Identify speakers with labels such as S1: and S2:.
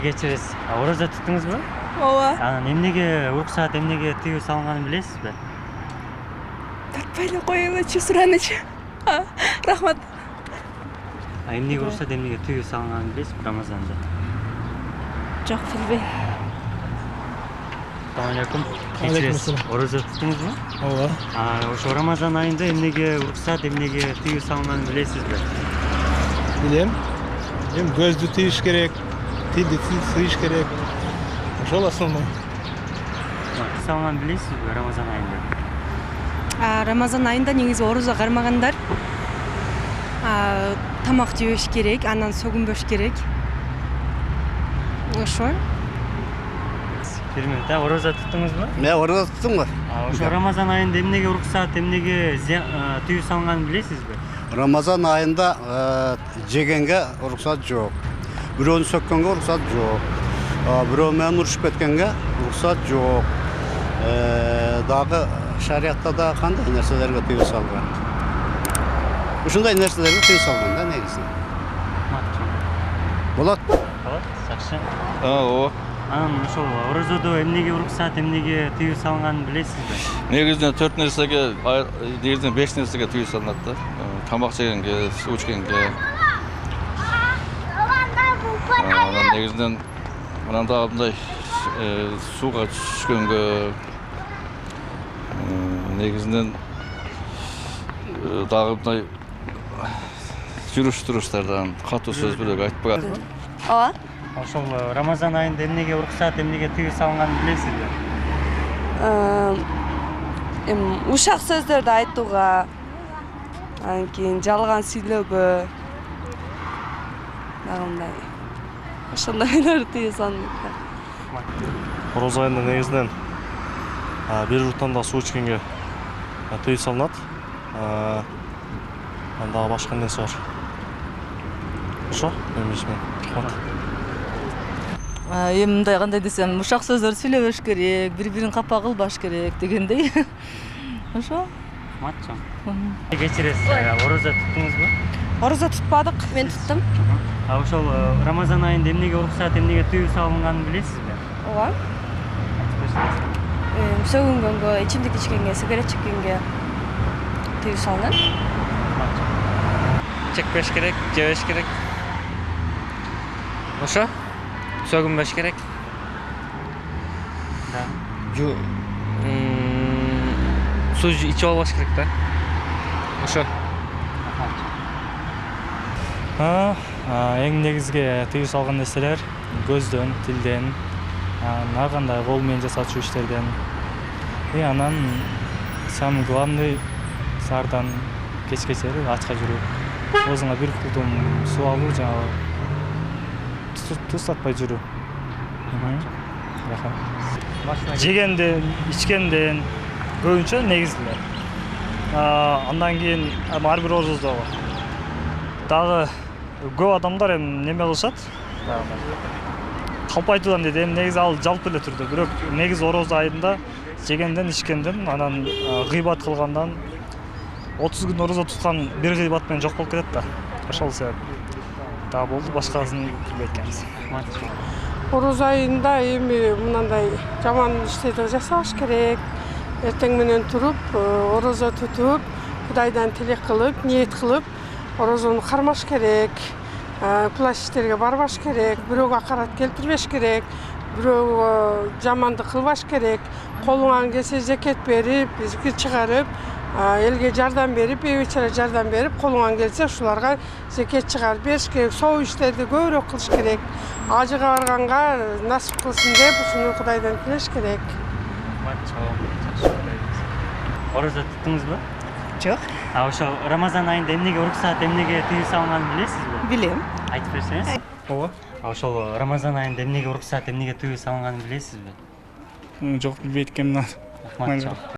S1: Кечиресиз. Ораза туттуңузбу?
S2: Ооба.
S1: Анан эмнеге уруксаат, эмнеге тыюу салынганын билесизби?
S2: Тартпай эле коелучу суранычы. Рахмат.
S1: Эмнеге уруксаат, эмнеге тыюу салынганын билесизби Рамазанда?
S2: Жок, билбейм.
S1: Assalamu alaikum. Кечиресиз. Ораза туттуңузбу?
S3: Ооба.
S1: Ошо Рамазан айында эмнеге уруксаат, эмнеге тыюу салынганын билесизби?
S3: Билем. Көздү тыйыш керек, тилди тыйыш керек. Ошол основной.
S1: Салынганын билесизби Рамазан айында?
S2: Рамазан айында негизи орозо кармагандар тамак жебеш керек, анан сөгүнбөш керек. Ошо.
S1: Бир минут, ораза туттуңузбу?
S4: Мен ораза туттум го.
S1: Ошо Рамазан айында эмнеге уруксаат, эмнеге тыюу салынганын билесизби?
S4: Рамазан айында жегенге уруксат жок. Бирөөнү сөккөнгө уруксат жок. Бирөө менен урушуп кеткенге уруксат жок. Дагы шариятта да кандай нерселерге тыюу салган. Ушундай нерселерге тыюу салган да негизи. Болот.
S1: Болот, жакшы.
S3: Ооба.
S1: Анан ошол оразодо эмнеге уруксаат, эмнеге тыюу салынганын билесизби?
S5: Негизинен 4 нерсеге, негизинен 5 нерсеге тыюу салынат да. Тамак жегенге, суу ичкенге. Анан негизинен мындай мындай сууга түшкөнгө, негизинен дагы мындай жүрүш-туруштардан катуу сөз бөлөк айтпаган.
S2: Ооба.
S1: Ошол Рамазан айында эмнеге уруксаат, эмнеге тыюу салынганын билесизби?
S2: Ушак сөздөрдү айтууга, анан кийин жалган сүйлөөгө, дагы мындай. Ошондой тыюу салынат.
S6: Ораза айында негизинен бир жуттан суу ичкенге тыюу салынат. Анда башка нерсе бар. Ошо, менин билишим.
S7: Эми мындай кандай десем, ушак сөздөр сүйлөбөш керек, бири-бирин капа кылбаш керек дегендей. Ошо.
S1: Матча. Кечиресиз. Ораза туттуңузбу?
S2: Ораза тутпадык, мен туттум.
S1: Ошол Рамазан айында эмнеге уруксаат, эмнеге тыюу салынганын билесизби?
S2: Ооба. Сөгүнгөнгө, ичимдик ичкенге, сигарет чеккенге тыюу салынат.
S8: Чекпеш керек, жебеш керек. Ошо? Сөгүнбөш керек.
S1: Да.
S8: Суу ичип албаш керек да. Ошо.
S9: Эң негизги тыюу салган нерселер көздөн, тилден, ар кандай кол менен жасачу иштерден. Анан самый главный саардан кечкечери ачка жүрүү. Өзүңө бир кутум суу алуу, жанагы туз сатпай жүрүү. Жегенден, ичкенден көбүнчө негизгилер. Андан кийин ар бир оразодо дагы көп адамдар неме кылышат. Калпайтуудан дейт, негизи ал жалпы эле түрдө. Бирок негизи ораза айында жегенден, ичкенден, анан гыйбат кылгандан 30 күн ораза туткан бир гыйбат менен жок болуп кетет да. Ошол себеп. Да болду, башкасын билбейт.
S10: Ораза айында эми мындай жаман иштерди жасабаш керек. Эртең менен туруп, ораза тутуп, Кудайдан тилек кылып, ниет кылып, оразону кармаш керек. Кулаш иштерге барбаш керек, бирөөгө акарат келтирбеш керек, бирөөгө жамандык кылбаш керек. Колуңан келсе зекет берип, зикир чыгарып, элге жардам берип, бейбечара жардам берип, колуңан келсе ушуларга зекет чыгарып бериш керек. Соо иштерди көбүрөөк кылыш керек. Ажыга барганга насип кылсын деп, ушуну Кудайдан тилеш керек.
S1: Ораза туттуңузбу?
S2: Жок.
S1: Ошо Рамазан айында эмнеге уруксаат, эмнеге тыюу салынганын билесизби?
S2: Билем.
S1: Айтып берсеңиз.
S3: Ооба.
S1: Ошол Рамазан айында эмнеге уруксаат, эмнеге тыюу салынганын билесизби?
S9: Жок, билбейт экенмин.
S1: Рахмат.